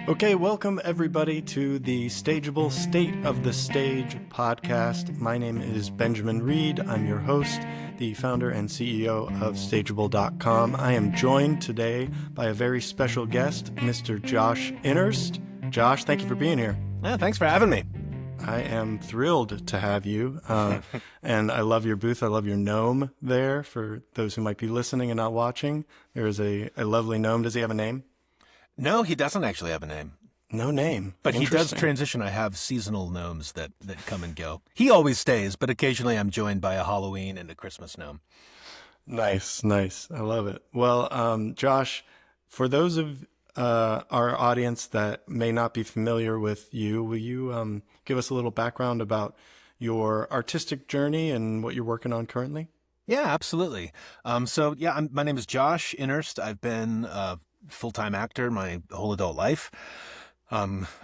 Okay, welcome everybody to the Stageable State of the Stage podcast. My name is Benjamin Reed. I'm your host, the founder and CEO of Stageable.com. I am joined today by a very special guest, Mr. Josh Innerst. Josh, thank you for being here. Yeah, thanks for having me. I am thrilled to have you, and I love your booth. I love your gnome there. For those who might be listening and not watching, there is a lovely gnome. Does he have a name? No, he doesn't actually have a name. No name. But he does transition. I have seasonal gnomes that come and go. He always stays, but occasionally I'm joined by a Halloween and a Christmas gnome. Nice. I love it. Well, Josh, for those of our audience that may not be familiar with you, will you give us a little background about your artistic journey and what you're working on currently? Yeah, absolutely. My name is Josh Innerst. I've been a full-time actor my whole adult life,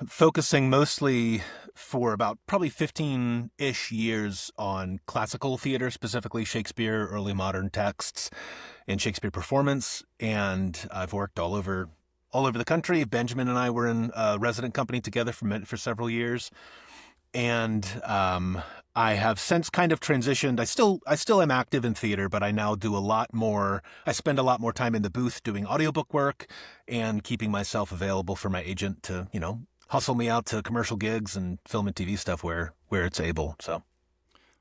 focusing mostly for about probably 15-ish years on classical theater, specifically Shakespeare, early modern texts, and Shakespeare performance. And I've worked all over the country. Benjamin and I were in a resident company together for several years. And I have since kind of transitioned. I still am active in theater, but I now do a lot more. I spend a lot more time in the booth doing audiobook work and keeping myself available for my agent to, hustle me out to commercial gigs and film and TV stuff where it's able. So,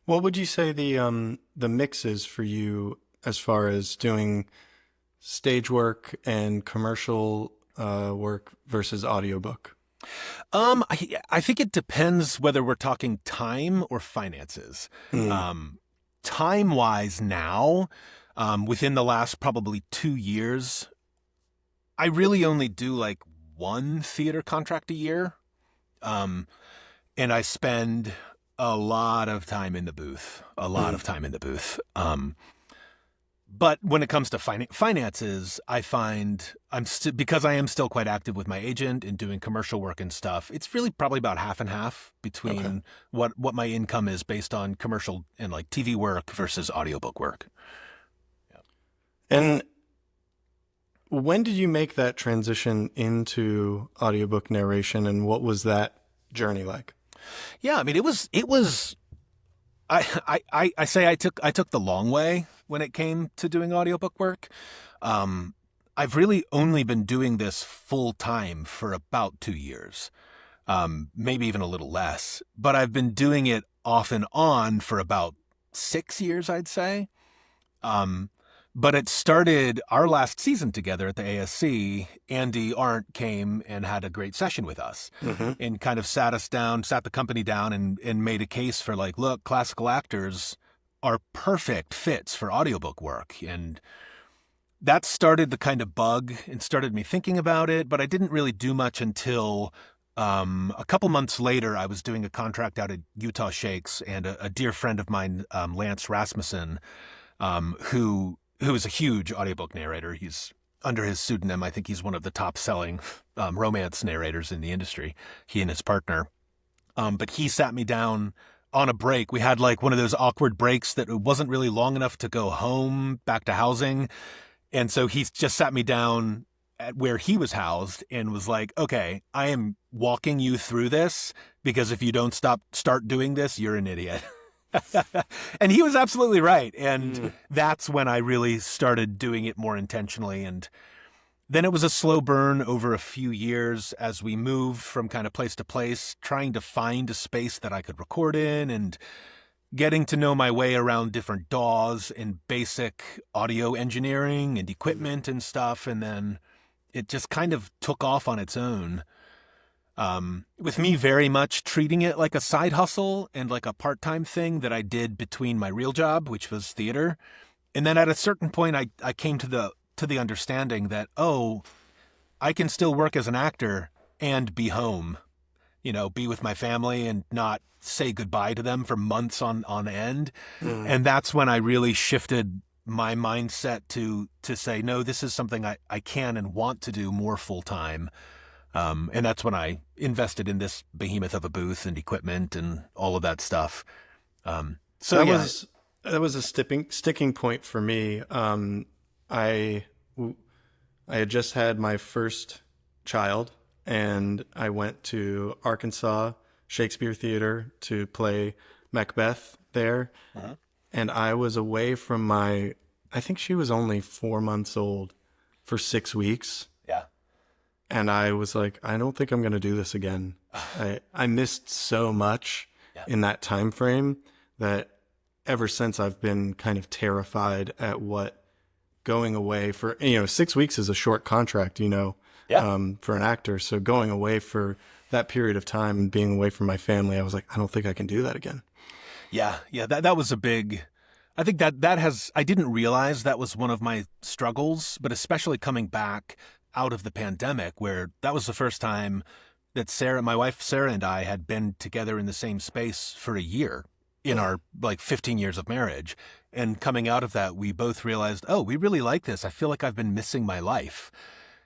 what would you say the mix is for you as far as doing stage work and commercial work versus audiobook? I think it depends whether we're talking time or finances. Time-wise now, within the last probably 2 years, I really only do like one theater contract a year. And I spend a lot of time in the booth, But when it comes to finances, I find because I am still quite active with my agent and doing commercial work and stuff, it's really probably about half and half between what my income is based on commercial and like TV work versus audiobook work. Yeah. And when did you make that transition into audiobook narration, and what was that journey like? Yeah, I mean, it was. I say I took the long way when it came to doing audiobook work. I've really only been doing this full time for about 2 years, maybe even a little less. But I've been doing it off and on for about 6 years, I'd say. But it started our last season together at the ASC. Andy Arndt came and had a great session with us and kind of sat the company down and made a case for like, look, classical actors are perfect fits for audiobook work. And that started the kind of bug and started me thinking about it. But I didn't really do much until a couple months later. I was doing a contract out at Utah Shakes, and a dear friend of mine, Lance Rasmussen, who is a huge audiobook narrator. He's under his pseudonym. I think he's one of the top selling romance narrators in the industry, he and his partner. But he sat me down on a break. We had like one of those awkward breaks that it wasn't really long enough to go home back to housing. And so he just sat me down at where he was housed and was like, okay, I am walking you through this because if you don't start doing this, you're an idiot. And he was absolutely right. And that's when I really started doing it more intentionally. And then it was a slow burn over a few years as we moved from kind of place to place, trying to find a space that I could record in and getting to know my way around different DAWs and basic audio engineering and equipment and stuff. And then it just kind of took off on its own. With me very much treating it like a side hustle and like a part-time thing that I did between my real job, which was theater. And then at a certain point, I came to the understanding that, I can still work as an actor and be home, be with my family and not say goodbye to them for months on end. And that's when I really shifted my mindset to say, no, this is something I can and want to do more full-time. And that's when I invested in this behemoth of a booth and equipment and all of that stuff. That was a sticking point for me. I had just had my first child, and I went to Arkansas Shakespeare Theater to play Macbeth there. And I was away from I think she was only 4 months old for 6 weeks. Yeah. And I was like, I don't think I'm going to do this again. I missed so much in that time frame that ever since I've been kind of terrified at what going away for, 6 weeks is a short contract, for an actor. So going away for that period of time and being away from my family, I was like, I don't think I can do that again. Yeah. That was a big, I think I didn't realize that was one of my struggles, but especially coming back out of the pandemic, where that was the first time that my wife Sarah and I had been together in the same space for a year in our 15 years of marriage. And coming out of that, we both realized, oh, we really like this. I feel like I've been missing my life.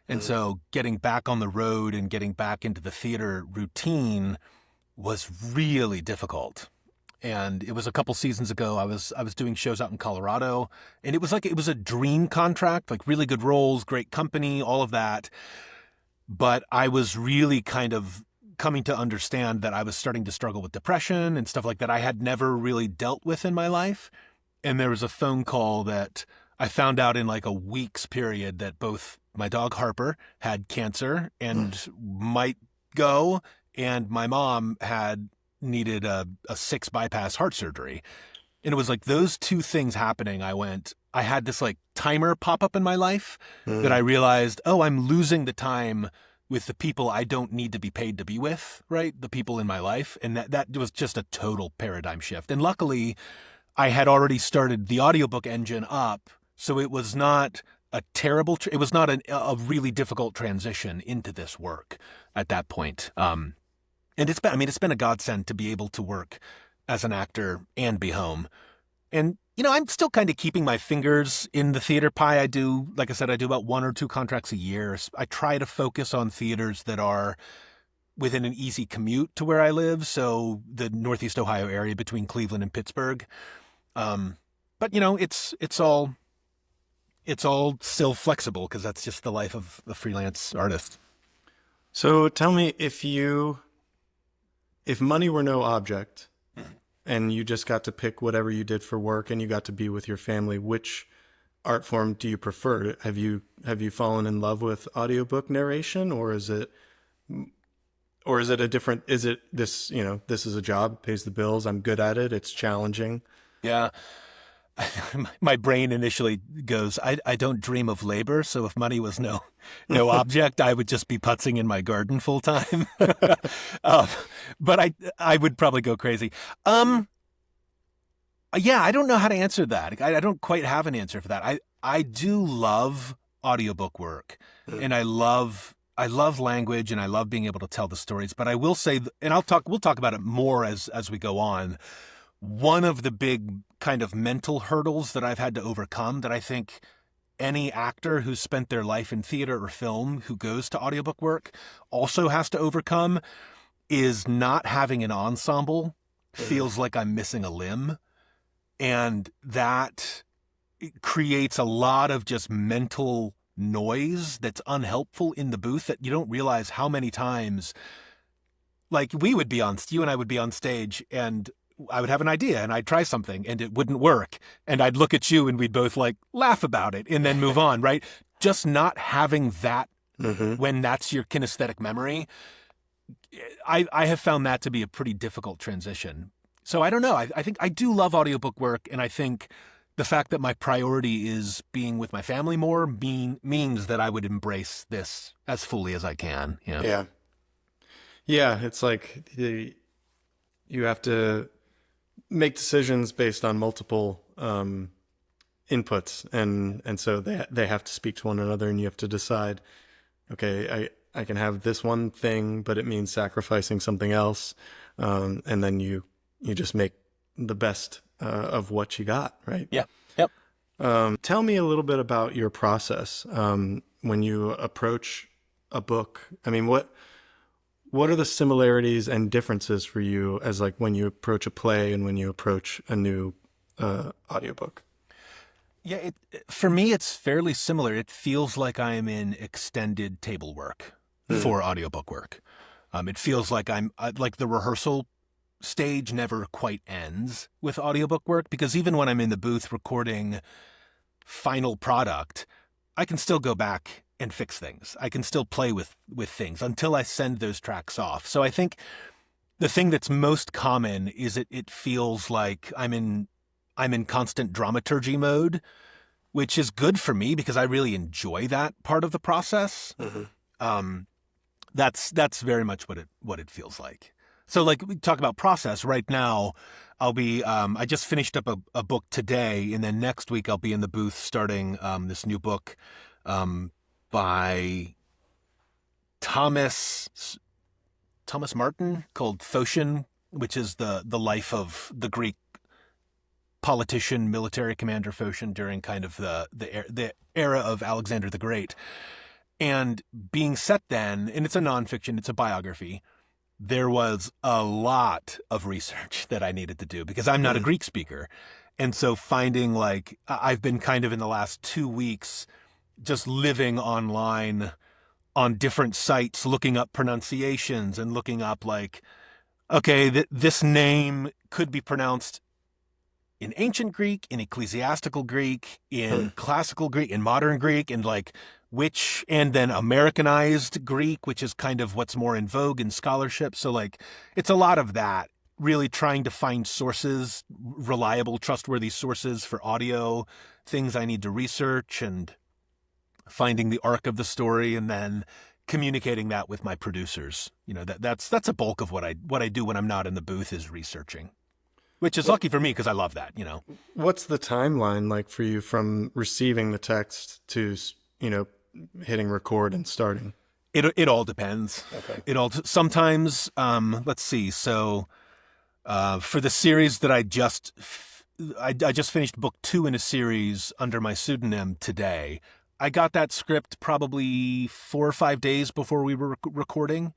And so getting back on the road and getting back into the theater routine was really difficult. And it was a couple seasons ago. I was doing shows out in Colorado, and it was a dream contract, like really good roles, great company, all of that. But I was really kind of coming to understand that I was starting to struggle with depression and stuff like that I had never really dealt with in my life. And there was a phone call that I found out in like a week's period that both my dog Harper had cancer and might go, and my mom had needed a 6 bypass heart surgery. And it was like those two things happening. I had this like timer pop up in my life that I realized, oh, I'm losing the time with the people I don't need to be paid to be with, right? The people in my life. And that was just a total paradigm shift. And luckily I had already started the audiobook engine up. So it was not a terrible, it was not a really difficult transition into this work at that point. And it's been a godsend to be able to work as an actor and be home. And, I'm still kind of keeping my fingers in the theater pie. Like I said, I do about 1 or 2 contracts a year. I try to focus on theaters that are within an easy commute to where I live. So the Northeast Ohio area between Cleveland and Pittsburgh. But it's all still flexible because that's just the life of a freelance artist. So tell me, if money were no object and you just got to pick whatever you did for work and you got to be with your family, which art form do you prefer? Have you fallen in love with audiobook narration, or is it a different, is it this, this is a job, pays the bills, I'm good at it, it's challenging? Yeah. My brain initially goes, I don't dream of labor. So if money was no object, I would just be putzing in my garden full time. But I would probably go crazy. Yeah, I don't know how to answer that. I don't quite have an answer for that. I do love audiobook work, and I love language, and I love being able to tell the stories. But I will say, and we'll talk about it more as we go on. One of the big kind of mental hurdles that I've had to overcome, that I think any actor who's spent their life in theater or film who goes to audiobook work also has to overcome, is not having an ensemble feels like I'm missing a limb. And that creates a lot of just mental noise that's unhelpful in the booth, that you don't realize how many times, like you and I would be on stage, and I would have an idea and I'd try something and it wouldn't work. And I'd look at you and we'd both like laugh about it and then move on, right? Just not having that when that's your kinesthetic memory. I have found that to be a pretty difficult transition. So I don't know. I think I do love audiobook work. And I think the fact that my priority is being with my family more means that I would embrace this as fully as I can. Yeah. Yeah. It's like you have to make decisions based on multiple inputs, and so they have to speak to one another, and you have to decide, okay, I can have this one thing, but it means sacrificing something else, and then you just make the best of what you got, right? Yeah. Yep. Tell me a little bit about your process when you approach a book. I mean, what are the similarities and differences for you as like when you approach a play and when you approach a new audiobook? Yeah, for me, it's fairly similar. It feels like I am in extended table work. for audiobook work. It feels like like the rehearsal stage never quite ends with audiobook work, because even when I'm in the booth recording final product, I can still go back and fix things. I can still play with things until I send those tracks off. So I think the thing that's most common is it feels like I'm in constant dramaturgy mode, which is good for me because I really enjoy that part of the process. That's very much what it feels like. So like we talk about process right now, I'll be, I just finished up a book today, and then next week I'll be in the booth starting this new book by Thomas Martin called Phocion, which is the life of the Greek politician, military commander Phocion during kind of the era of Alexander the Great. And being set then, and it's a nonfiction, it's a biography, there was a lot of research that I needed to do because I'm not a Greek speaker. And so finding like, I've been kind of in the last 2 weeks just living online on different sites, looking up pronunciations and looking up like, okay, this name could be pronounced in ancient Greek, in ecclesiastical Greek, in classical Greek, in modern Greek, and like and then Americanized Greek, which is kind of what's more in vogue in scholarship. So like, it's a lot of that, really trying to find sources, reliable, trustworthy sources for audio, things I need to research, and finding the arc of the story, and then communicating that with my producers. You know, that's a bulk of what I do when I'm not in the booth, is researching. Which is lucky for me because I love that, you know. What's the timeline like for you from receiving the text to, hitting record and starting? It all depends. Okay. Sometimes, let's see. So, for the series that I just finished book 2 in a series under my pseudonym today. I got that script probably 4 or 5 days before we were recording.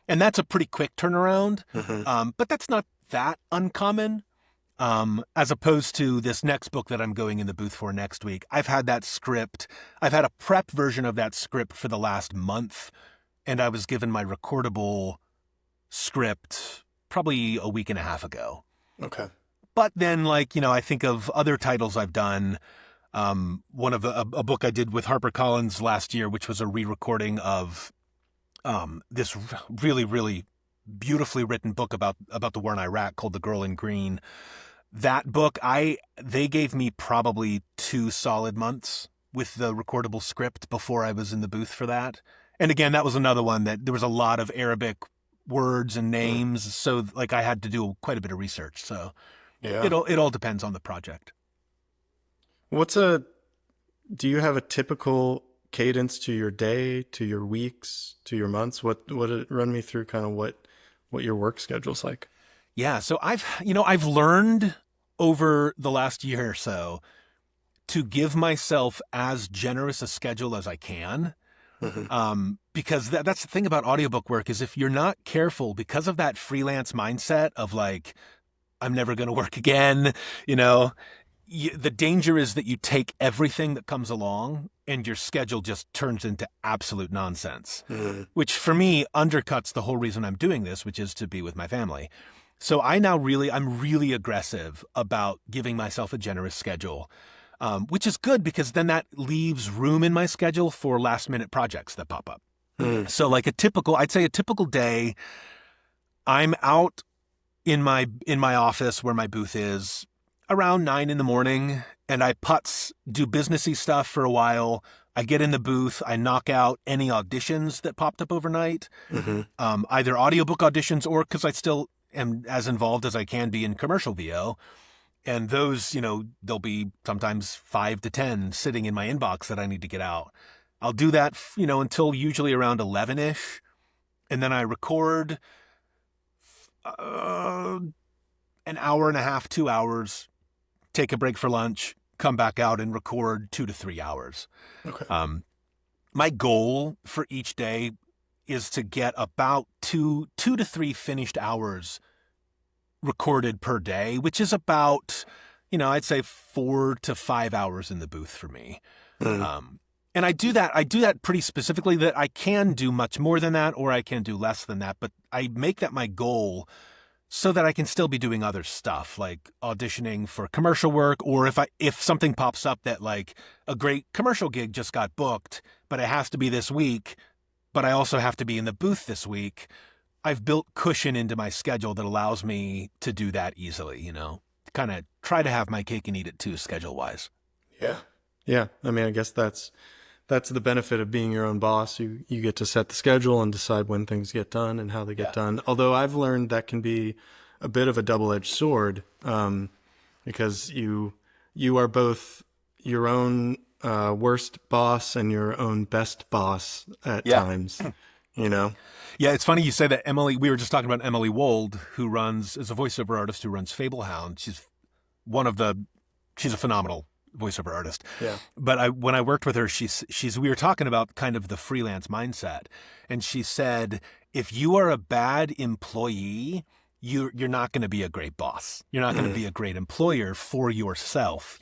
And that's a pretty quick turnaround. But that's not that uncommon, as opposed to this next book that I'm going in the booth for next week. I've had a prep version of that script for the last month, and I was given my recordable script probably a week and a half ago. Okay. But then, I think of other titles I've done. One of a book I did with HarperCollins last year, which was a re-recording of this really, really beautifully written book about the war in Iraq called The Girl in Green. That book, they gave me probably 2 solid months with the recordable script before I was in the booth for that. And again, that was another one that there was a lot of Arabic words and names, so like I had to do quite a bit of research. So yeah, it all depends on the project. Do you have a typical cadence to your day, to your weeks, to your months? Run me through kind of what your work schedule's like. Yeah. So I've learned over the last year or so to give myself as generous a schedule as I can. Because that's the thing about audiobook work, is if you're not careful, because of that freelance mindset of like, I'm never going to work again, the danger is that you take everything that comes along and your schedule just turns into absolute nonsense, which for me undercuts the whole reason I'm doing this, which is to be with my family. So I'm really aggressive about giving myself a generous schedule, which is good because then that leaves room in my schedule for last minute projects that pop up. So like I'd say a typical day, I'm out in my office where my booth is around 9 a.m, and I do businessy stuff for a while. I get in the booth, I knock out any auditions that popped up overnight, either audiobook auditions or because I still am as involved as I can be in commercial VO. And those, there'll be sometimes 5 to 10 sitting in my inbox that I need to get out. I'll do that, until usually around 11-ish. And then I record an hour and a half, 2 hours, take a break for lunch, come back out and record 2 to 3 hours. Okay. My goal for each day is to get about 2 to 3 finished hours recorded per day, which is about, I'd say 4 to 5 hours in the booth for me. And I do that pretty specifically, that I can do much more than that, or I can do less than that. But I make that my goal so that I can still be doing other stuff, like auditioning for commercial work, or if something pops up that, like, a great commercial gig just got booked, but it has to be this week, but I also have to be in the booth this week. I've built cushion into my schedule that allows me to do that easily, kind of try to have my cake and eat it too, schedule wise. Yeah. Yeah. I mean, I guess that's the benefit of being your own boss. You get to set the schedule and decide when things get done and how they get done. Although I've learned that can be a bit of a double-edged sword, because you are both your own worst boss and your own best boss at times, Yeah, it's funny you say that. We were just talking about Emily Wold, who is a voiceover artist who runs Fablehound. She's a phenomenal voiceover artist. Yeah. But when I worked with her, we were talking about kind of the freelance mindset. And she said, if you are a bad employee, you're not going to be a great boss. You're not going to be a great employer for yourself,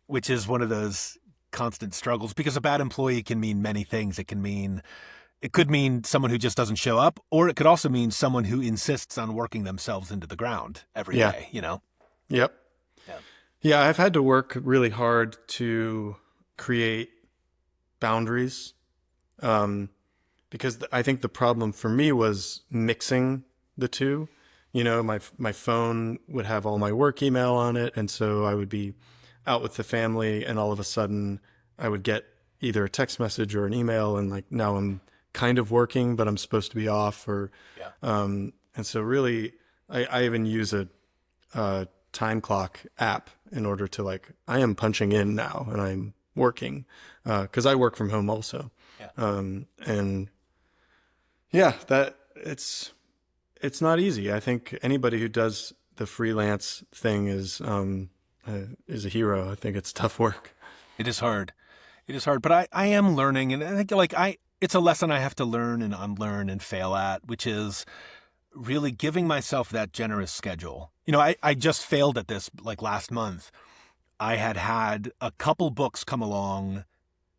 which is one of those constant struggles, because a bad employee can mean many things. It could mean someone who just doesn't show up, or it could also mean someone who insists on working themselves into the ground every day, Yep. Yeah. Yeah, I've had to work really hard to create boundaries, because I think the problem for me was mixing the two. My phone would have all my work email on it, and so I would be out with the family, and all of a sudden I would get either a text message or an email, and like, now I'm kind of working, but I'm supposed to be off, and so really I even use a time clock app in order to, like, I am punching in now and I'm working, because I work from home also. And yeah, that it's not easy. I think anybody who does the freelance thing is a hero. I think it's tough work. It is hard. But I am learning, and I think it's a lesson I have to learn and unlearn and fail at, which is really giving myself that generous schedule. I just failed at this, like, last month. I had a couple books come along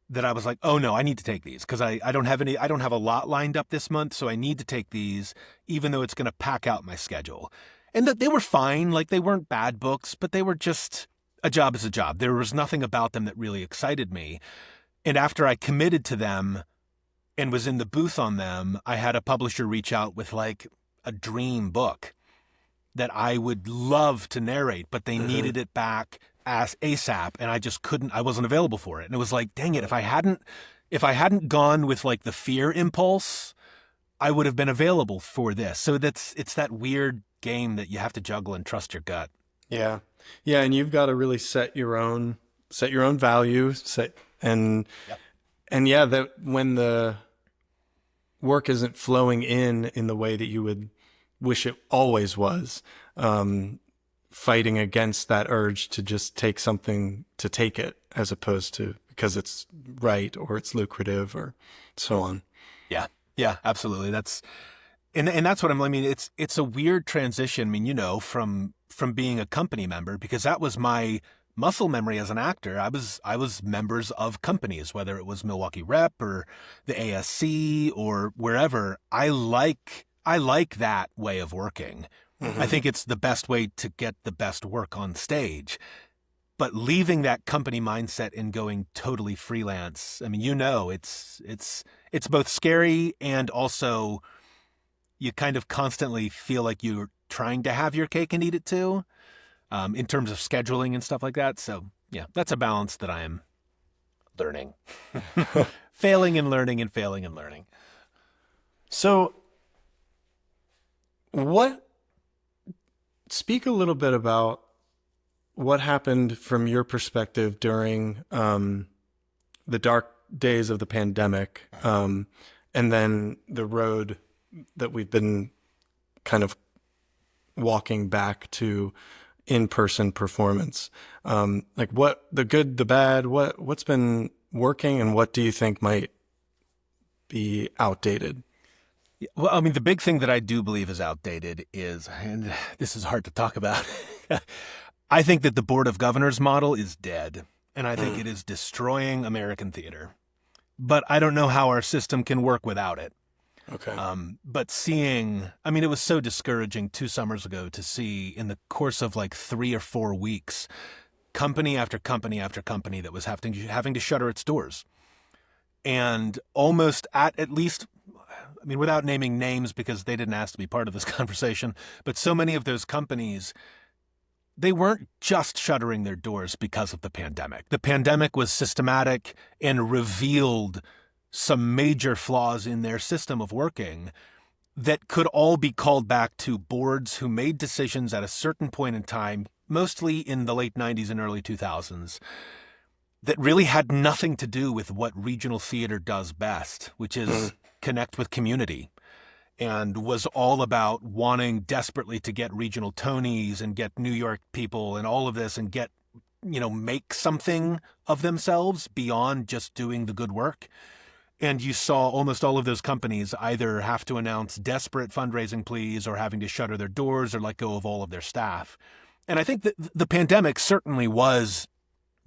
that I was like, oh no, I need to take these, because I don't have a lot lined up this month, so I need to take these, even though it's going to pack out my schedule. And that they were fine, like, they weren't bad books, but they were just, a job is a job. There was nothing about them that really excited me. And after I committed to them and was in the booth on them, I had a publisher reach out with, like, a dream book that I would love to narrate, but they needed it back as ASAP, and I wasn't available for it. And it was like, dang it, if I hadn't gone with, like, the fear impulse, I would have been available for this. So it's that weird game that you have to juggle and trust your gut. Yeah. Yeah. And you've got to really set your own value, and that when the work isn't flowing in the way that you would wish it always was, fighting against that urge to just take something to take it, as opposed to because it's right or it's lucrative or so on. Yeah, absolutely. That's what I mean. It's a weird transition. I mean, from being a company member, because that was my muscle memory as an actor. I was members of companies, whether it was Milwaukee Rep or the ASC or wherever. I like that way of working. I think it's the best way to get the best work on stage. But leaving that company mindset and going totally freelance, I mean, it's both scary, and also you kind of constantly feel like you're trying to have your cake and eat it too, in terms of scheduling and stuff like that. So yeah, that's a balance that I am learning. Failing and learning and failing and learning. So speak a little bit about what happened from your perspective during the dark days of the pandemic, and then the road that we've been kind of walking back to in-person performance. Like, what the good, the bad, what's been working, and what do you think might be outdated? Well, I mean, the big thing that I do believe is outdated is, and this is hard to talk about, I think that the Board of Governors model is dead. and I think it is destroying American theater. But I don't know how our system can work without it. Okay. But it was so discouraging 2 summers ago to see in the course of like 3 or 4 weeks, company after company after company that was having to shutter its doors. And almost at least, without naming names because they didn't ask to be part of this conversation, but so many of those companies, they weren't just shuttering their doors because of the pandemic. The pandemic was systematic and revealed some major flaws in their system of working that could all be called back to boards who made decisions at a certain point in time, mostly in the late 90s and early 2000s, that really had nothing to do with what regional theater does best, which is connect with community, and was all about wanting desperately to get regional Tonys and get New York people and all of this and get, make something of themselves beyond just doing the good work. And you saw almost all of those companies either have to announce desperate fundraising pleas or having to shutter their doors or let go of all of their staff. And I think that the pandemic certainly was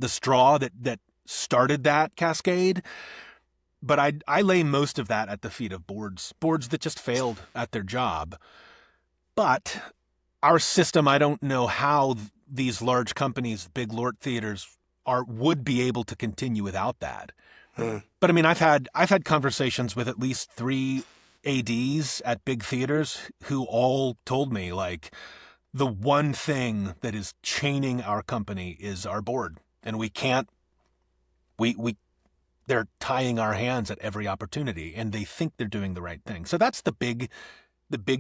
the straw that started that cascade. But I lay most of that at the feet of boards that just failed at their job. But our system, I don't know how these large companies, big LORT theaters, would be able to continue without that. But I've had conversations with at least 3 ADs at big theaters who all told me, like, the one thing that is chaining our company is our board. And we can't, they're tying our hands at every opportunity, and they think they're doing the right thing. So that's the big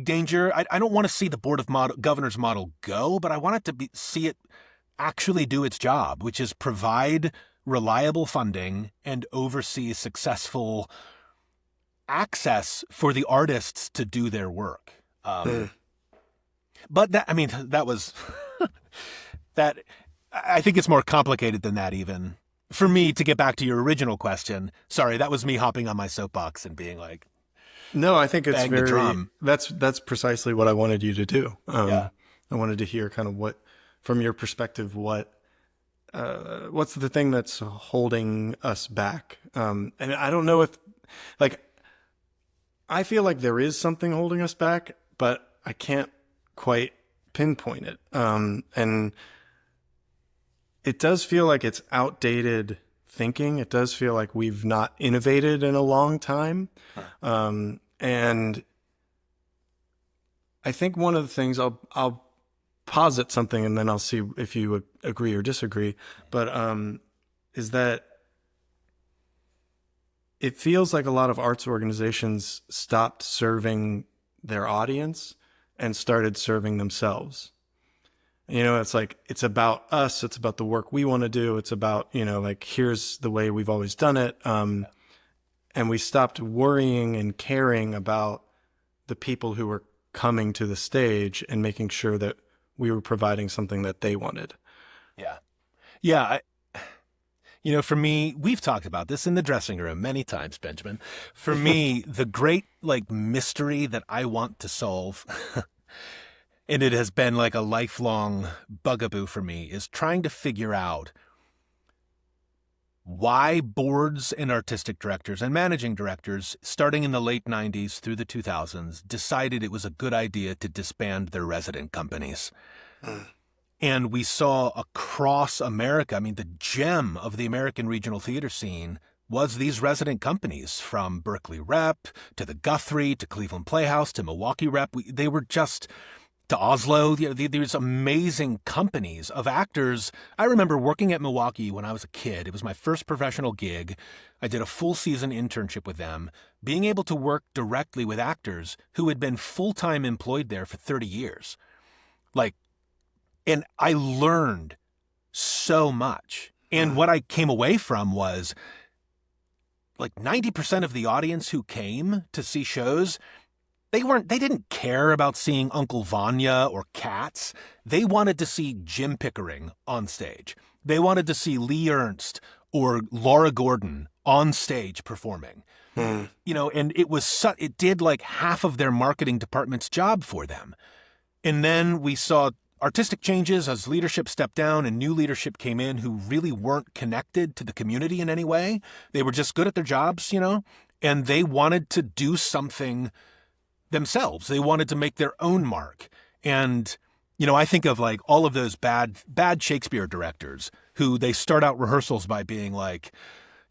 danger. I don't want to see the Board of Governors model go, but I want it to see it actually do its job, which is provide reliable funding and oversee successful access for the artists to do their work. But that was that. I think it's more complicated than that, even. For me, to get back to your original question, sorry, that was me hopping on my soapbox and being like, no, I think it's the drum. That's precisely what I wanted you to do. Yeah. I wanted to hear kind of what, from your perspective, what's the thing that's holding us back? And I don't know if, I feel like there is something holding us back, but I can't quite pinpoint it. And it does feel like it's outdated thinking. It does feel like we've not innovated in a long time. And I think one of the things, I'll posit something and then I'll see if you agree or disagree, but is that it feels like a lot of arts organizations stopped serving their audience and started serving themselves. It's like, it's about us. It's about the work we want to do. It's about, here's the way we've always done it. And we stopped worrying and caring about the people who were coming to the stage and making sure that we were providing something that they wanted. Yeah. Yeah. For me, we've talked about this in the dressing room many times, Benjamin. For me, the great mystery that I want to solve, and it has been like a lifelong bugaboo for me, is trying to figure out why boards and artistic directors and managing directors, starting in the late 90s through the 2000s, decided it was a good idea to disband their resident companies. And we saw across America, the gem of the American regional theater scene was these resident companies, from Berkeley Rep to the Guthrie to Cleveland Playhouse to Milwaukee Rep. They were just... to Oslo, these amazing companies of actors. I remember working at Milwaukee when I was a kid. It was my first professional gig. I did a full season internship with them, being able to work directly with actors who had been full-time employed there for 30 years. And I learned so much. And what I came away from was 90% of the audience who came to see shows, they didn't care about seeing Uncle Vanya or Cats. They wanted to see Jim Pickering on stage. They wanted to see Lee Ernst or Laura Gordon on stage performing. And it did half of their marketing department's job for them. And then we saw artistic changes as leadership stepped down and new leadership came in who really weren't connected to the community in any way. They were just good at their jobs, and they wanted to do something themselves. They wanted to make their own mark. And, I think of like all of those bad Shakespeare directors who they start out rehearsals by being like,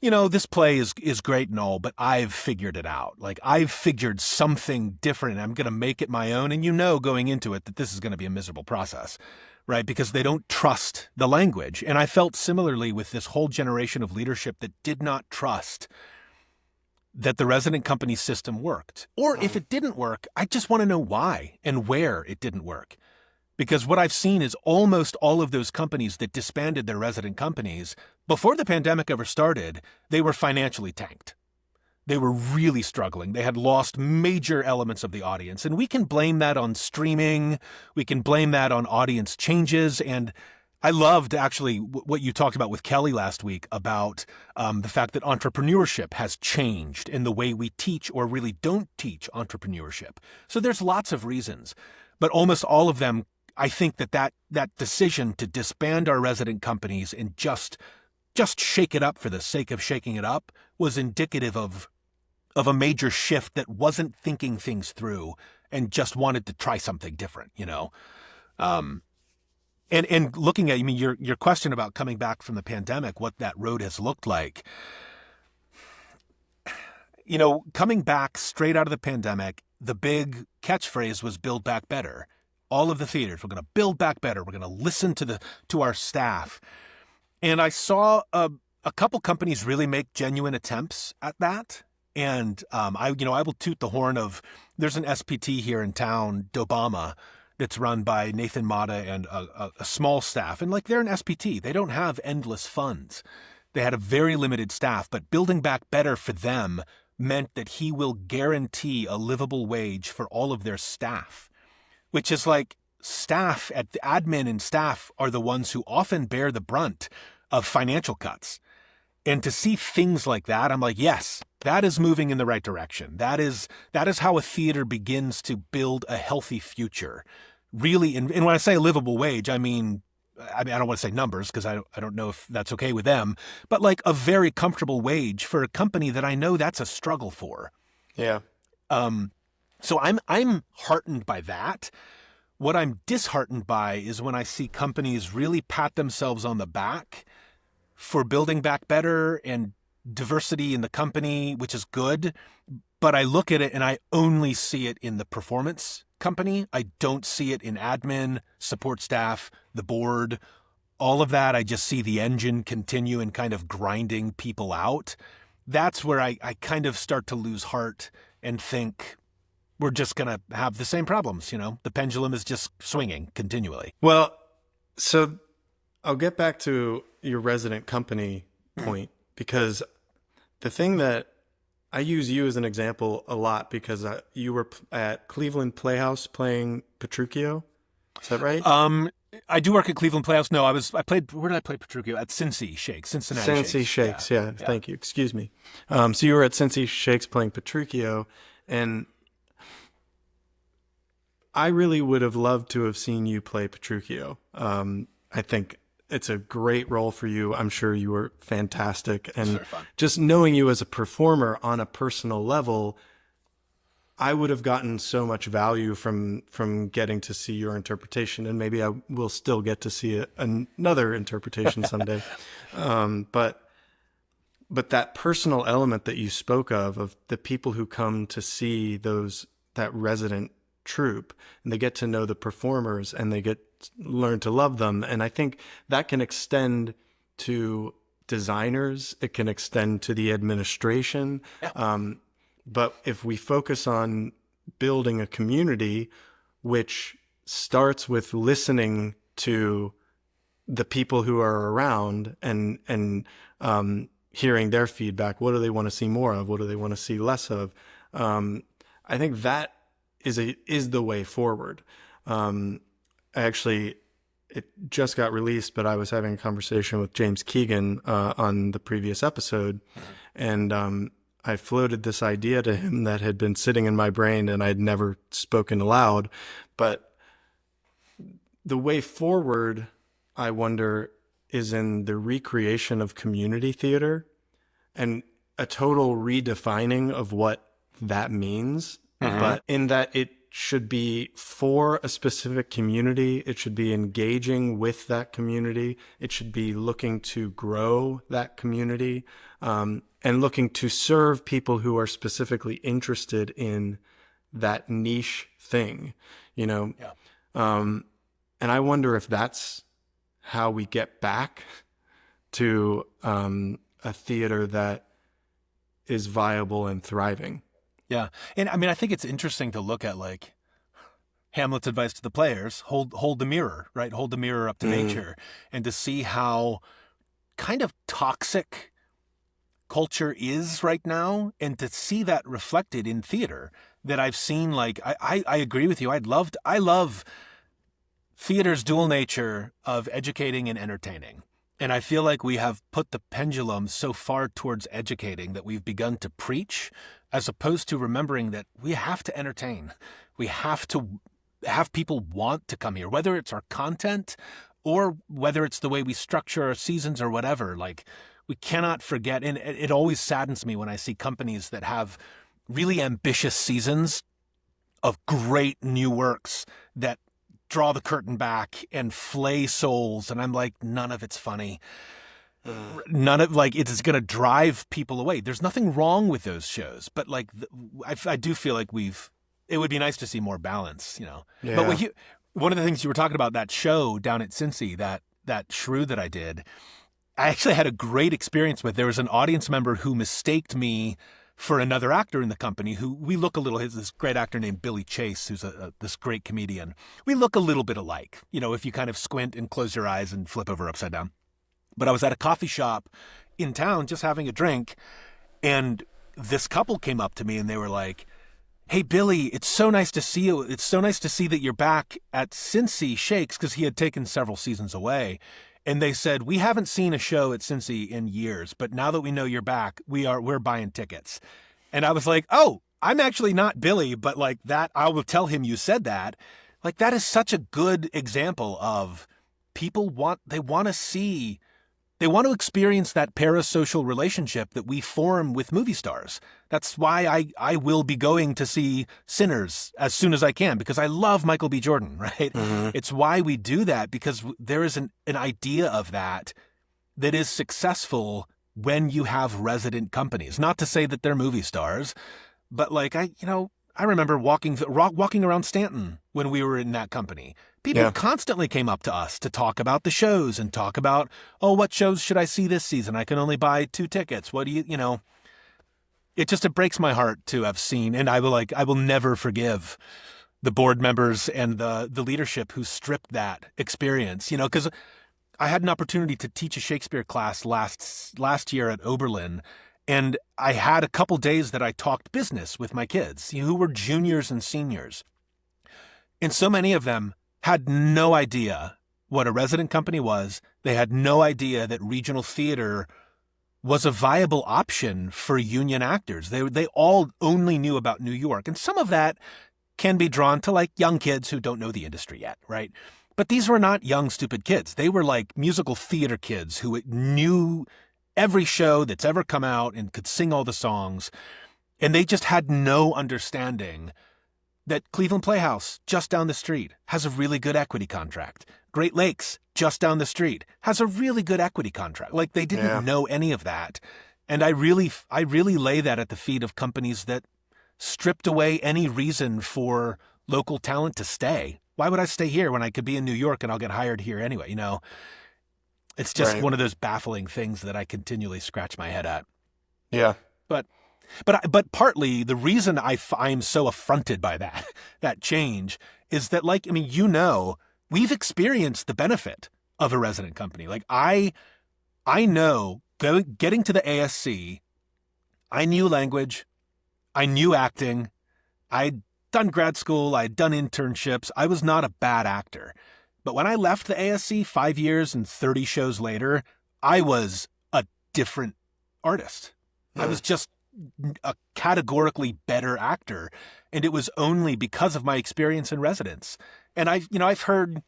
this play is great and all, but I've figured it out. Like I've figured something different. I'm going to make it my own. And going into it that this is going to be a miserable process, right? Because they don't trust the language. And I felt similarly with this whole generation of leadership that did not trust that the resident company system worked. Or if it didn't work, I just want to know why and where it didn't work. Because what I've seen is almost all of those companies that disbanded their resident companies, before the pandemic ever started, they were financially tanked. They were really struggling. They had lost major elements of the audience. And we can blame that on streaming. We can blame that on audience changes. And I loved actually what you talked about with Kelly last week about the fact that entrepreneurship has changed in the way we teach or really don't teach entrepreneurship. So there's lots of reasons, but almost all of them, I think that decision to disband our resident companies and just shake it up for the sake of shaking it up was indicative of a major shift that wasn't thinking things through and just wanted to try something different, And looking at, your question about coming back from the pandemic, what that road has looked like, coming back straight out of the pandemic, the big catchphrase was build back better. All of the theaters, we're going to build back better. We're going to listen to our staff. And I saw a couple companies really make genuine attempts at that. And I will toot the horn of, there's an SPT here in town, Dobama, that's run by Nathan Mata and a small staff. And they're an SPT. They don't have endless funds. They had a very limited staff, but building back better for them meant that he will guarantee a livable wage for all of their staff, which is staff at the admin and staff are the ones who often bear the brunt of financial cuts. And to see things like that, I'm like, yes, that is moving in the right direction. That is how a theater begins to build a healthy future. Really, and when I say a livable wage, I don't want to say numbers because I don't know if that's okay with them, but a very comfortable wage for a company that I know that's a struggle for. Yeah. So I'm heartened by that. What I'm disheartened by is when I see companies really pat themselves on the back for building back better and diversity in the company, which is good. But I look at it and I only see it in the performance company. I don't see it in admin, support staff, the board, all of that. I just see the engine continue and kind of grinding people out. That's where I kind of start to lose heart and think we're just going to have the same problems. The pendulum is just swinging continually. Well, so I'll get back to your resident company point, because the thing that I use you as an example a lot, because you were at Cleveland Playhouse playing Petruchio. Is that right? I do work at Cleveland Playhouse. No, where did I play Petruchio? At Cincinnati Shakes. Cincy Shakes, yeah. Thank you. Excuse me. So you were at Cincy Shakes playing Petruchio, and I really would have loved to have seen you play Petruchio. I think it's a great role for you. I'm sure you were fantastic. And just knowing you as a performer on a personal level, I would have gotten so much value from getting to see your interpretation. And maybe I will still get to see another interpretation someday. But that personal element that you spoke of the people who come to see that resident troupe, and they get to know the performers and they learn to love them. And I think that can extend to designers. It can extend to the administration. Yeah. But if we focus on building a community, which starts with listening to the people who are around and hearing their feedback, what do they want to see more of? What do they want to see less of? I think that is the way forward. Actually, it just got released, but I was having a conversation with James Keegan on the previous episode, and I floated this idea to him that had been sitting in my brain and I'd never spoken aloud. But the way forward, I wonder, is in the recreation of community theater and a total redefining of what that means, but in that it should be for a specific community. It should be engaging with that community. It should be looking to grow that community, and looking to serve people who are specifically interested in that niche thing, you know? Yeah. And I wonder if that's how we get back to a theater that is viable and thriving. Yeah. And I mean, I think it's interesting to look at like Hamlet's advice to the players, hold the mirror, right? Hold the mirror up to nature, and to see how kind of toxic culture is right now, and to see that reflected in theater that I've seen. Like, I agree with you. I love theater's dual nature of educating and entertaining. And I feel like we have put the pendulum so far towards educating that we've begun to preach, as opposed to remembering that we have to entertain. We have to have people want to come here, whether it's our content or whether it's the way we structure our seasons or whatever. Like, we cannot forget, and it always saddens me when I see companies that have really ambitious seasons of great new works that draw the curtain back and flay souls, and I'm like, none of it's funny. None of, like, it's going to drive people away. There's nothing wrong with those shows, but like, I do feel like it would be nice to see more balance, you know. Yeah. But one of the things you were talking about, that show down at Cincy, that shrew that I did, I actually had a great experience with. There was an audience member who mistaked me for another actor in the company who we look a little, this great actor named Billy Chase, who's this great comedian. We look a little bit alike, you know, if you kind of squint and close your eyes and flip over upside down. But I was at a coffee shop in town just having a drink, and this couple came up to me and they were like, "Hey, Billy, it's so nice to see you. It's so nice to see that you're back at Cincy Shakes," because he had taken several seasons away. And they said, "We haven't seen a show at Cincy in years, but now that we know you're back, we're buying tickets." And I was like, "Oh, I'm actually not Billy, but like that, I will tell him you said that." Like, that is such a good example of people want to experience that parasocial relationship that we form with movie stars. That's why I will be going to see Sinners as soon as I can, because I love Michael B. Jordan, right? It's why we do that, because there is an idea of that is successful when you have resident companies. Not to say that they're movie stars, but like, I remember walking around Stanton when we were in that company. People constantly came up to us to talk about the shows and talk about, "Oh, what shows should I see this season? I can only buy 2 tickets. What do you know?" It breaks my heart to have seen, and I will never forgive the board members and the leadership who stripped that experience, you know, because I had an opportunity to teach a Shakespeare class last year at Oberlin, and I had a couple days that I talked business with my kids, who were juniors and seniors. And so many of them had no idea what a resident company was. They had no idea that regional theater was a viable option for union actors. They all only knew about New York. And some of that can be drawn to like young kids who don't know the industry yet, right? But these were not young, stupid kids. They were like musical theater kids who knew every show that's ever come out and could sing all the songs. And they just had no understanding that Cleveland Playhouse, just down the street, has a really good equity contract. Great Lakes, just down the street, has a really good equity contract. Like, they didn't know any of that. And I really lay that at the feet of companies that stripped away any reason for local talent to stay. Why would I stay here when I could be in New York and I'll get hired here anyway? You know, it's just one of those baffling things that I continually scratch my head at. Yeah. But partly the reason I'm so affronted by that change is that, like, I mean, we've experienced the benefit of a resident company. Like, I know getting to the ASC, I knew language, I knew acting, I'd done grad school, I'd done internships. I was not a bad actor. But when I left the ASC 5 years and 30 shows later, I was a different artist. I was just a categorically better actor. And it was only because of my experience in residence. And I've heard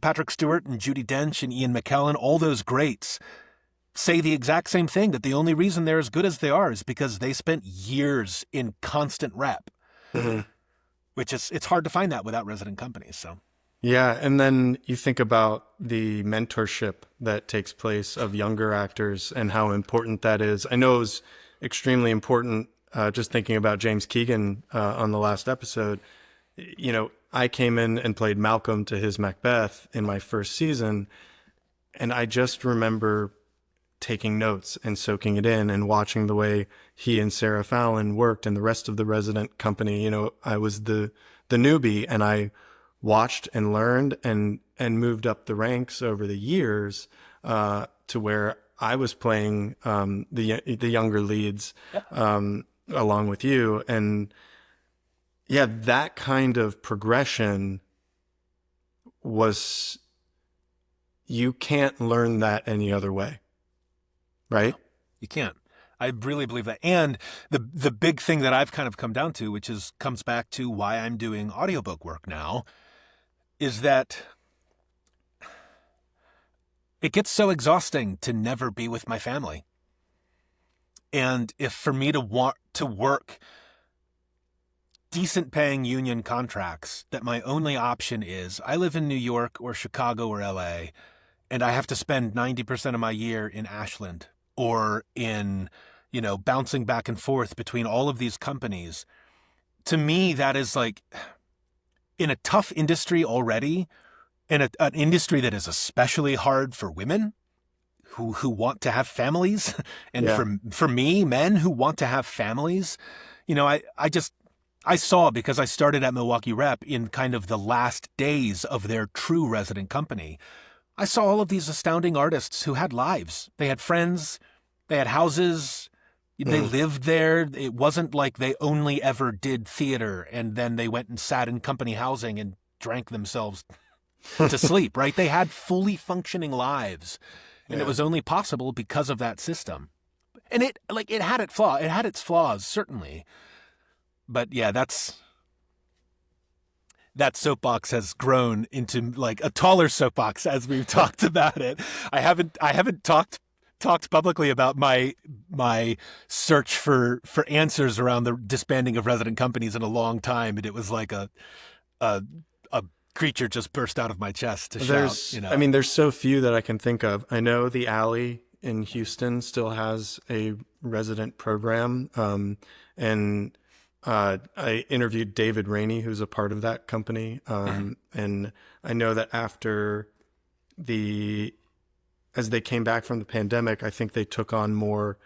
Patrick Stewart and Judi Dench and Ian McKellen, all those greats say the exact same thing, that the only reason they're as good as they are is because they spent years in constant rep, which it's hard to find that without resident companies. So. Yeah, and then you think about the mentorship that takes place of younger actors and how important that is. I know it was extremely important, just thinking about James Keegan on the last episode. I came in and played Malcolm to his Macbeth in my first season, and I just remember taking notes and soaking it in and watching the way he and Sarah Fallon worked and the rest of the resident company. I was the newbie, and I watched and learned and moved up the ranks over the years to where I was playing the younger leads along with you. And yeah, that kind of progression you can't learn that any other way. Right? No, you can't. I really believe that. And the big thing that I've kind of come down to, which comes back to why I'm doing audiobook work now, is that it gets so exhausting to never be with my family. And if for me to want to work decent paying union contracts, that my only option is I live in New York or Chicago or LA, and I have to spend 90% of my year in Ashland, or in, bouncing back and forth between all of these companies. To me, that is like, in a tough industry already, in an industry that is especially hard for women who want to have families, and for me, men who want to have families, I saw, because I started at Milwaukee Rep in kind of the last days of their true resident company, I saw all of these astounding artists who had lives. They had friends, they had houses, they lived there. It wasn't like they only ever did theater and then they went and sat in company housing and drank themselves to sleep, right? They had fully functioning lives, and it was only possible because of that system. And it had its flaws, certainly. But yeah, that soapbox has grown into like a taller soapbox as we've talked about it. I haven't talked publicly about my search for answers around the disbanding of resident companies in a long time, and it was like a creature just burst out of my chest to shout. I mean, there's so few that I can think of. I know the Alley in Houston still has a resident program, and I interviewed David Rainey, who's a part of that company. And I know that as they came back from the pandemic, I think they took on more,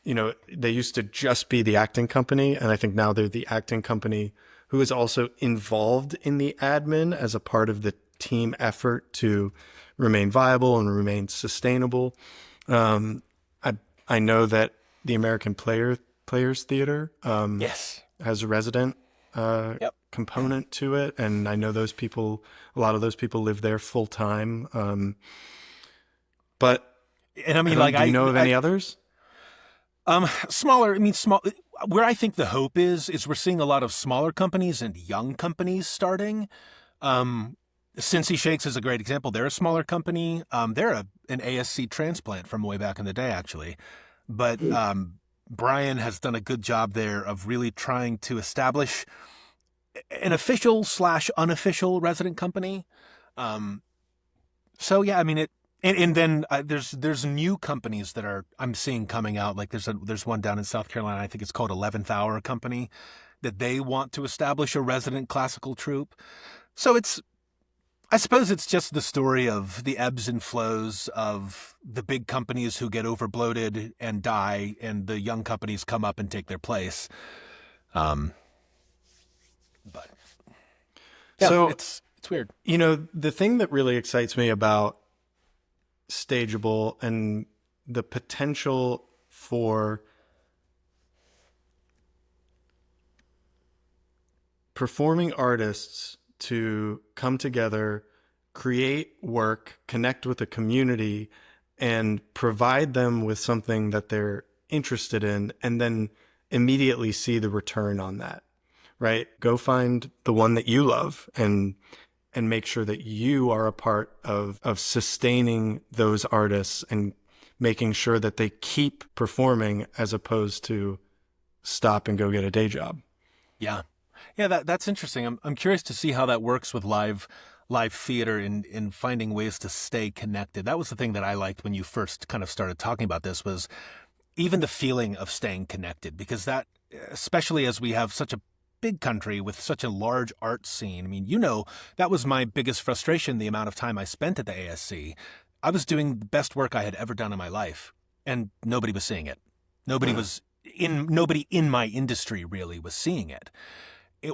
they used to just be the acting company. And I think now they're the acting company who is also involved in the admin as a part of the team effort to remain viable and remain sustainable. I know that the American Players Theater has a resident component to it, and I know a lot of those people live there full time. But and I mean, do you know of any others? Smaller. I mean, small. Where I think the hope is we're seeing a lot of smaller companies and young companies starting. Cincy Shakes is a great example. They're a smaller company. They're an ASC transplant from way back in the day, actually. But Brian has done a good job there of really trying to establish an official/unofficial resident company. So yeah, I mean it. And then there's new companies that I'm seeing coming out. Like there's one down in South Carolina. I think it's called 11th Hour Company, that they want to establish a resident classical troupe. So I suppose it's just the story of the ebbs and flows of the big companies who get overbloated and die, and the young companies come up and take their place. But yeah, so it's weird. The thing that really excites me about Stageable and the potential for performing artists to come together, create work, connect with a community, and provide them with something that they're interested in, and then immediately see the return on that, right? Go find the one that you love and and make sure that you are a part of sustaining those artists and making sure that they keep performing as opposed to stop and go get a day job. Yeah. Yeah, that's interesting. I'm curious to see how that works with live theater in finding ways to stay connected. That was the thing that I liked when you first kind of started talking about this, was even the feeling of staying connected, because that, especially as we have such a big country with such a large art scene. I mean, that was my biggest frustration, the amount of time I spent at the ASC. I was doing the best work I had ever done in my life, and nobody was seeing it. Nobody in my industry really was seeing it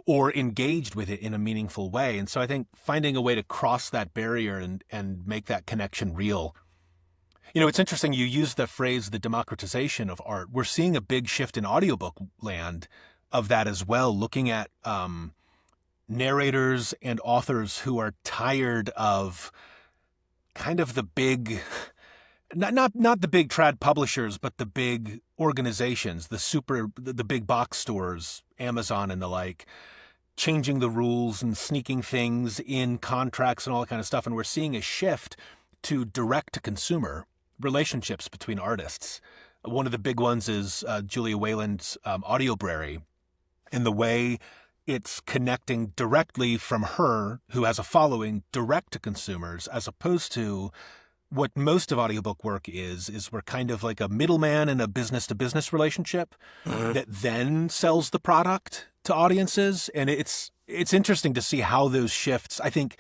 or engaged with it in a meaningful way. And so I think finding a way to cross that barrier and make that connection real. It's interesting. You used the phrase, the democratization of art. We're seeing a big shift in audiobook land of that as well, looking at narrators and authors who are tired of kind of the big, not the big trad publishers, but the big organizations, the big box stores, Amazon and the like, changing the rules and sneaking things in contracts and all that kind of stuff. And we're seeing a shift to direct to consumer relationships between artists. One of the big ones is Julia Wayland's Audiobrary, and the way it's connecting directly from her, who has a following, direct to consumers, as opposed to what most of audiobook work is we're kind of like a middleman in a business-to-business relationship that then sells the product to audiences. And it's interesting to see how those shifts, I think,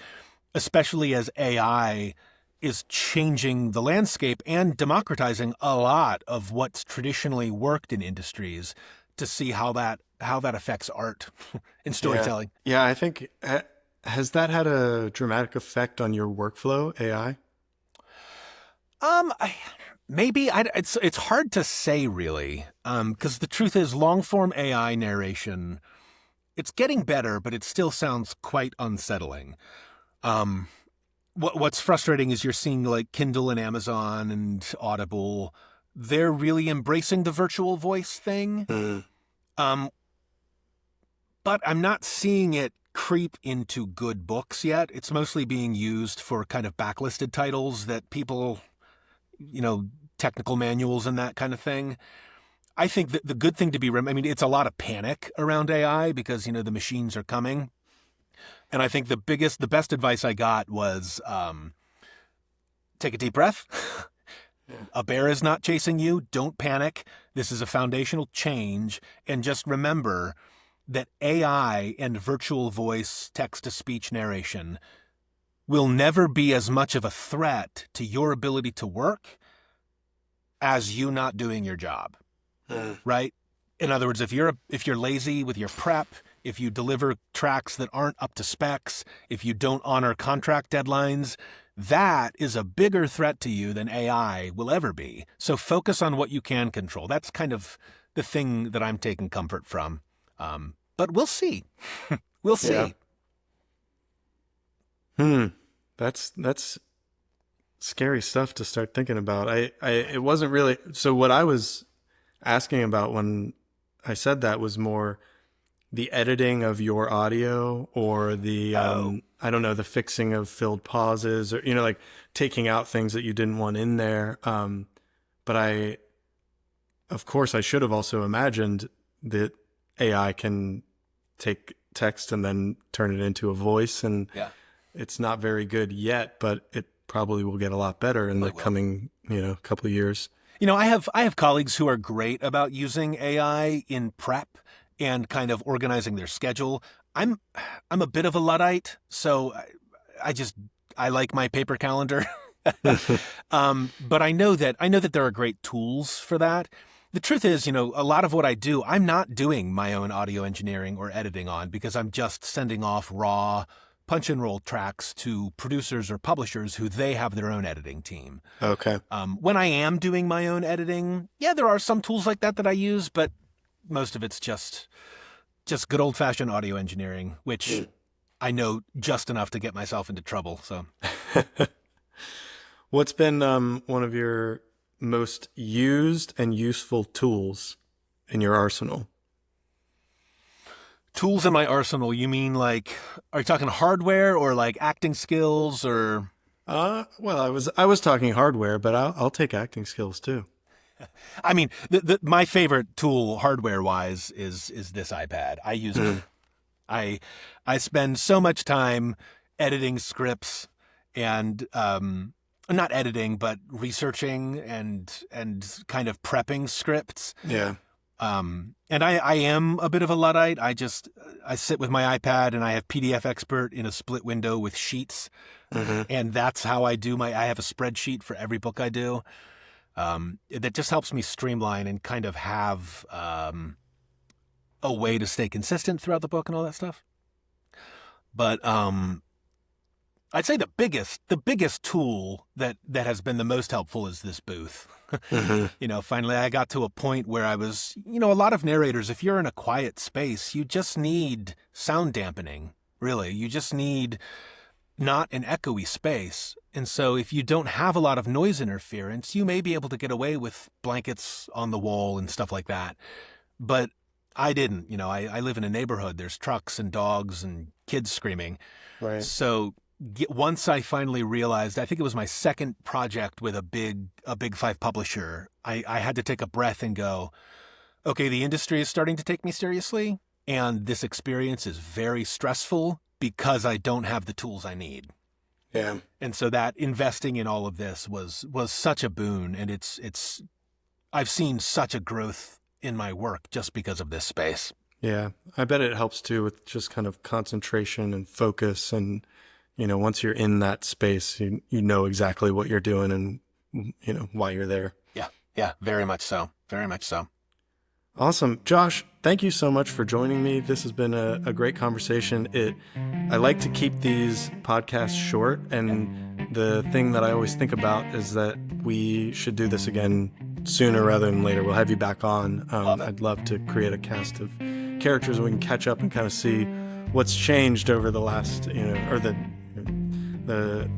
especially as AI is changing the landscape and democratizing a lot of what's traditionally worked in industries, to see how that affects art and storytelling. Yeah, I think, has that had a dramatic effect on your workflow, AI? Maybe it's hard to say really, because the truth is, long form AI narration, it's getting better, but it still sounds quite unsettling. What's frustrating is you're seeing like Kindle and Amazon and Audible, they're really embracing the virtual voice thing. But I'm not seeing it creep into good books yet. It's mostly being used for kind of backlisted titles that people, technical manuals and that kind of thing. I think that the good thing to be, it's a lot of panic around AI because, the machines are coming. And I think the best advice I got was take a deep breath. A bear is not chasing you. Don't panic. This is a foundational change. And just remember that AI and virtual voice text-to-speech narration will never be as much of a threat to your ability to work as you not doing your job. Right? In other words, if you're lazy with your prep, if you deliver tracks that aren't up to specs, if you don't honor contract deadlines, that is a bigger threat to you than AI will ever be. So focus on what you can control. That's kind of the thing that I'm taking comfort from. But we'll see. We'll see. Yeah. That's scary stuff to start thinking about. It wasn't really, so what I was asking about when I said that was more the editing of your audio, or the I don't know, the fixing of filled pauses, or like taking out things that you didn't want in there. But of course I should have also imagined that AI can take text and then turn it into a voice, and it's not very good yet, but it probably will get a lot better in the coming couple of years. I have colleagues who are great about using AI in prep and kind of organizing their schedule. I'm a bit of a Luddite, so I like my paper calendar. But I know that there are great tools for that. The truth is, a lot of what I do, I'm not doing my own audio engineering or editing on, because I'm just sending off raw punch and roll tracks to producers or publishers who they have their own editing team. Okay. When I am doing my own editing, there are some tools like that I use, but most of it's just good old fashioned audio engineering, which I know just enough to get myself into trouble. So what's been one of your most used and useful tools in your arsenal? Tools in my arsenal, you mean like, are you talking hardware or like acting skills or? Well, I was talking hardware, but I'll take acting skills too. I mean, my favorite tool hardware wise is this iPad. I use it. I spend so much time editing scripts and not editing, but researching and kind of prepping scripts. Yeah. And I am a bit of a Luddite. I sit with my iPad and I have PDF Expert in a split window with sheets. And that's how I do I have a spreadsheet for every book I do. That just helps me streamline and kind of have a way to stay consistent throughout the book and all that stuff. But I'd say the biggest tool that has been the most helpful is this booth. Finally I got to a point where I was, a lot of narrators, if you're in a quiet space, you just need sound dampening, really. You just need not an echoey space. And so if you don't have a lot of noise interference, you may be able to get away with blankets on the wall and stuff like that. But I didn't. I live in a neighborhood. There's trucks and dogs and kids screaming. Right. So once I finally realized, I think it was my second project with a big 5 publisher, I had to take a breath and go, okay, the industry is starting to take me seriously, and this experience is very stressful because I don't have the tools I need. Yeah. And so that investing in all of this was such a boon, and I've seen such a growth in my work just because of this space. Yeah. I bet it helps too with just kind of concentration and focus, and once you're in that space, you know exactly what you're doing and why you're there. Yeah, very much so. Very much so. Awesome. Josh, thank you so much for joining me. This has been a great conversation. I like to keep these podcasts short, and the thing that I always think about is that we should do this again sooner rather than later. We'll have you back on. I'd love to create a cast of characters we can catch up and kind of see what's changed over the last, or the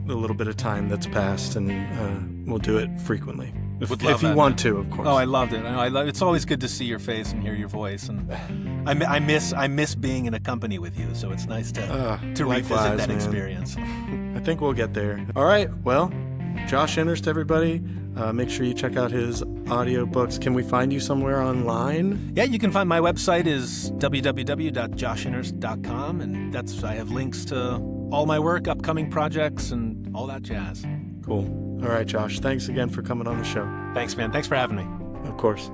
little bit of time that's passed, and we'll do it frequently. If you want to, of course. Oh, I loved it. It's always good to see your face and hear your voice, and I miss being in a company with you. So it's nice to revisit that experience. I think we'll get there. All right. Well, Josh Innerst, everybody. Make sure you check out his audiobooks. Can we find you somewhere online? Yeah, you can find my website is www.joshinnerst.com, and I have links to all my work, upcoming projects, and all that jazz. Cool. All right, Josh. Thanks again for coming on the show. Thanks, man. Thanks for having me. Of course.